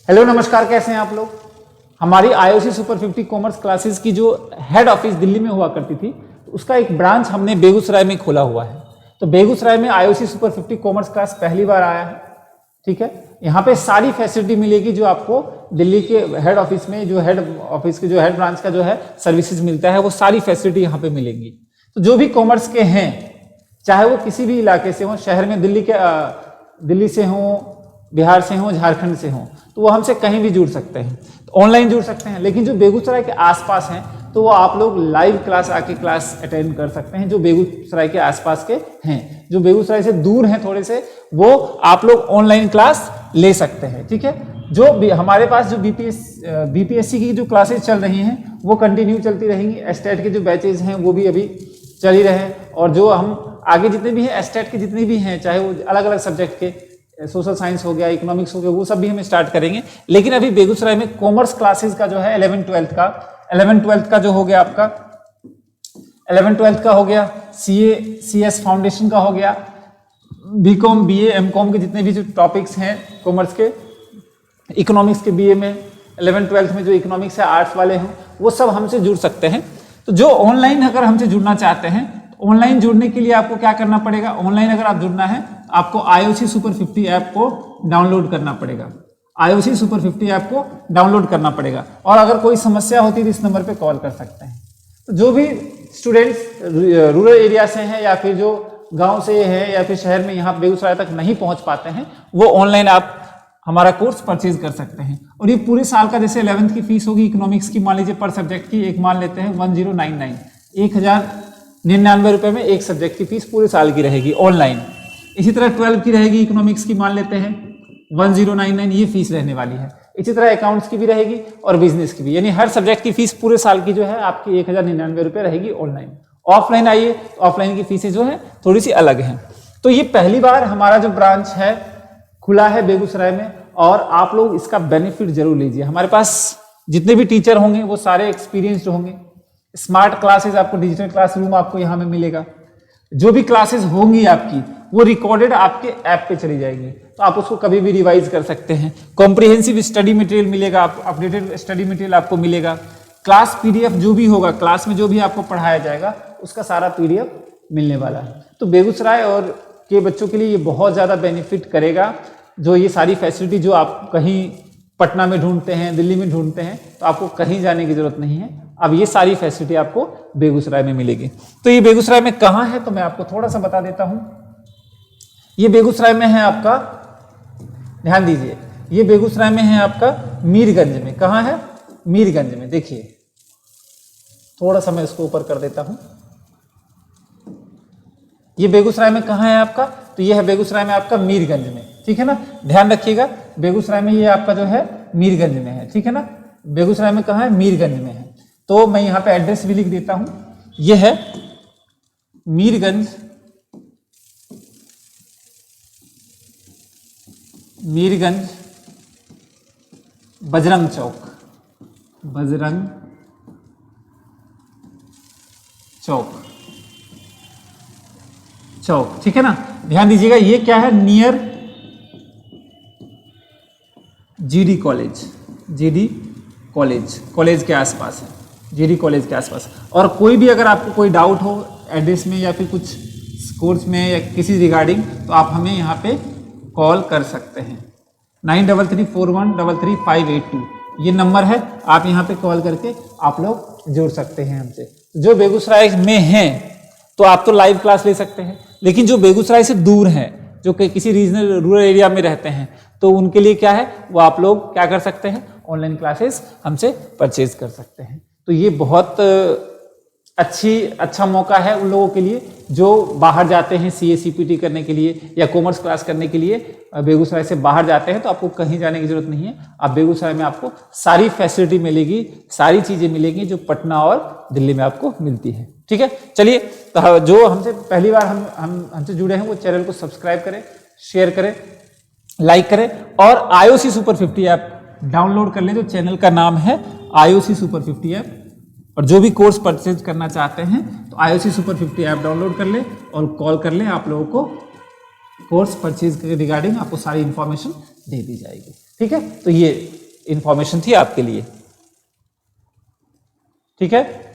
Hello नमस्कार, कैसे हैं आप लोग। हमारी आईओसी सुपर 50 कॉमर्स क्लासेस की जो हेड ऑफिस दिल्ली में हुआ करती थी, उसका एक ब्रांच हमने बेगूसराय में खोला हुआ है। तो बेगूसराय में आईओसी सुपर 50 कॉमर्स क्लास पहली बार आया है। ठीक है, यहाँ पे सारी फैसिलिटी मिलेगी जो आपको दिल्ली के हेड ऑफिस में, जो हेड ऑफिस के जो हेड ब्रांच का जो है सर्विसेज मिलता है, वो सारी फैसिलिटी यहाँ पे मिलेंगी। तो जो भी कॉमर्स के हैं, चाहे वो किसी भी इलाके से हो, शहर में दिल्ली से हो, बिहार से हो, झारखंड से हो, तो वो हमसे कहीं भी जुड़ सकते हैं, तो ऑनलाइन जुड़ सकते हैं। लेकिन जो बेगूसराय के आसपास हैं, तो वो आप लोग लाइव क्लास आके क्लास अटेंड कर सकते हैं, जो बेगूसराय के आसपास के हैं। जो बेगूसराय से दूर हैं थोड़े से, वो आप लोग ऑनलाइन क्लास ले सकते हैं। ठीक है, जो भी हमारे पास जो बीपीएससी की जो क्लासेस चल रही हैं, वो कंटिन्यू चलती रहेंगी। एस्टेट के जो बैचेज हैं वो भी अभी चल ही रहे हैं, और जो हम आगे जितने भी हैं एस्टेट के जितने भी हैं, चाहे वो अलग अलग सब्जेक्ट के, सोशल साइंस हो गया, इकोनॉमिक्स हो गया, वो सब भी हम स्टार्ट करेंगे। लेकिन अभी बेगूसराय में कॉमर्स क्लासेस का जो है 11-12 का जो हो गया आपका 11-12 का हो गया, CS फाउंडेशन का हो गया, बीकॉम BA MCOM के जितने भी जो टॉपिक्स हैं कॉमर्स के, इकोनॉमिक्स के BA में 11-12 में जो इकोनॉमिक्स है आर्ट्स वाले हैं, वो सब हमसे जुड़ सकते हैं। तो जो ऑनलाइन अगर हमसे जुड़ना चाहते हैं, ऑनलाइन जुड़ने के लिए आपको क्या करना पड़ेगा, ऑनलाइन अगर आप जुड़ना है आपको आईओसी सुपर 50 ऐप को डाउनलोड करना पड़ेगा। आईओसी सुपर 50 ऐप को डाउनलोड करना पड़ेगा, और अगर कोई समस्या होती है तो इस नंबर पे कॉल कर सकते हैं। तो जो भी स्टूडेंट्स रूरल एरिया से हैं, या फिर जो गांव से है, या फिर शहर में यहाँ बेगूसराय तक नहीं पहुंच पाते हैं, वो ऑनलाइन आप हमारा कोर्स परचेज कर सकते हैं। और ये पूरे साल का, जैसे 11th की फीस होगी इकोनॉमिक्स की, मान लीजिए पर सब्जेक्ट की एक मान लेते हैं 1099, 1099 रुपये में एक सब्जेक्ट की फीस पूरे साल की रहेगी ऑनलाइन। इसी तरह 12 की रहेगी इकोनॉमिक्स की, मान लेते हैं 1099 ये फीस रहने वाली है। इसी तरह अकाउंट्स की भी रहेगी और बिजनेस की भी, यानी हर सब्जेक्ट की फीस पूरे साल की जो है आपकी 1099 रुपये रहेगी ऑनलाइन। ऑफलाइन आइए तो ऑफलाइन की फीसें जो है थोड़ी सी अलग हैं। तो ये पहली बार हमारा जो ब्रांच है खुला है बेगूसराय में, और आप लोग इसका बेनिफिट जरूर लीजिए। हमारे पास जितने भी टीचर होंगे वो सारे एक्सपीरियंस्ड होंगे। स्मार्ट क्लासेस, आपको डिजिटल क्लासरूम आपको यहाँ में मिलेगा। जो भी क्लासेस होंगी आपकी, वो रिकॉर्डेड आपके ऐप पे चली जाएंगी, तो आप उसको कभी भी रिवाइज कर सकते हैं। कॉम्प्रिहेंसिव स्टडी मटेरियल मिलेगा, अपडेटेड स्टडी मटेरियल आपको मिलेगा। क्लास PDF जो भी होगा, क्लास में जो भी आपको पढ़ाया जाएगा, उसका सारा PDF मिलने वाला है। तो बेगूसराय और के बच्चों के लिए ये बहुत ज़्यादा बेनिफिट करेगा। जो ये सारी फैसिलिटी जो आप कहीं पटना में ढूंढते हैं, दिल्ली में ढूंढते हैं, तो आपको कहीं जाने की जरूरत नहीं है। अब ये सारी फैसिलिटी आपको बेगूसराय में मिलेगी। तो ये बेगूसराय में कहाँ है, तो मैं आपको थोड़ा सा बता देता हूँ। ये बेगूसराय में है आपका, ध्यान दीजिए, ये बेगूसराय में है आपका मीरगंज में। कहाँ है? मीरगंज में। देखिए थोड़ा सा मैं इसको ऊपर कर देता हूँ। ये बेगूसराय में कहाँ है आपका, तो ये है बेगूसराय में आपका मीरगंज में। ठीक है ना, ध्यान रखिएगा, बेगूसराय में ये आपका जो है मीरगंज में है। ठीक है ना, बेगूसराय में कहाँ है? मीरगंज में है। तो मैं यहाँ पे एड्रेस भी लिख देता हूँ। ये है मीरगंज, बजरंग चौक। ठीक है ना, ध्यान दीजिएगा। ये क्या है? नियर GD कॉलेज के आसपास है, GD कॉलेज के आसपास। और कोई भी अगर आपको कोई डाउट हो एड्रेस में, या फिर कुछ कोर्स में, या किसी रिगार्डिंग, तो आप हमें यहाँ पे कॉल कर सकते हैं। 9334133582 ये नंबर है। आप यहाँ पे कॉल करके आप लोग जुड़ सकते हैं हमसे। जो बेगूसराय में हैं तो आप तो लाइव क्लास ले सकते हैं, लेकिन जो बेगूसराय से दूर हैं, जो कि किसी रीजनल रूरल एरिया में रहते हैं, तो उनके लिए क्या है, वो आप लोग क्या कर सकते हैं, ऑनलाइन क्लासेस हमसे परचेज कर सकते हैं। तो ये बहुत अच्छा मौका है उन लोगों के लिए जो बाहर जाते हैं CA CPT करने के लिए, या कॉमर्स क्लास करने के लिए बेगूसराय से बाहर जाते हैं। तो आपको कहीं जाने की जरूरत नहीं है, आप बेगूसराय में आपको सारी फैसिलिटी मिलेगी, सारी चीज़ें मिलेंगी जो पटना और दिल्ली में आपको मिलती है। ठीक है, चलिए, तो जो हमसे पहली बार हमसे जुड़े हैं वो चैनल को सब्सक्राइब करें, शेयर करें, लाइक करें, और आईओसी सुपर 50 ऐप डाउनलोड कर लें। जो चैनल का नाम है आईओसी सुपर 50 ऐप। और जो भी कोर्स परचेज करना चाहते हैं तो आईओसी सुपर 50 ऐप डाउनलोड कर लें और कॉल कर लें। आप लोगों को कोर्स परचेज के रिगार्डिंग आपको सारी इंफॉर्मेशन दे दी जाएगी। ठीक है, तो ये इंफॉर्मेशन थी आपके लिए। ठीक है।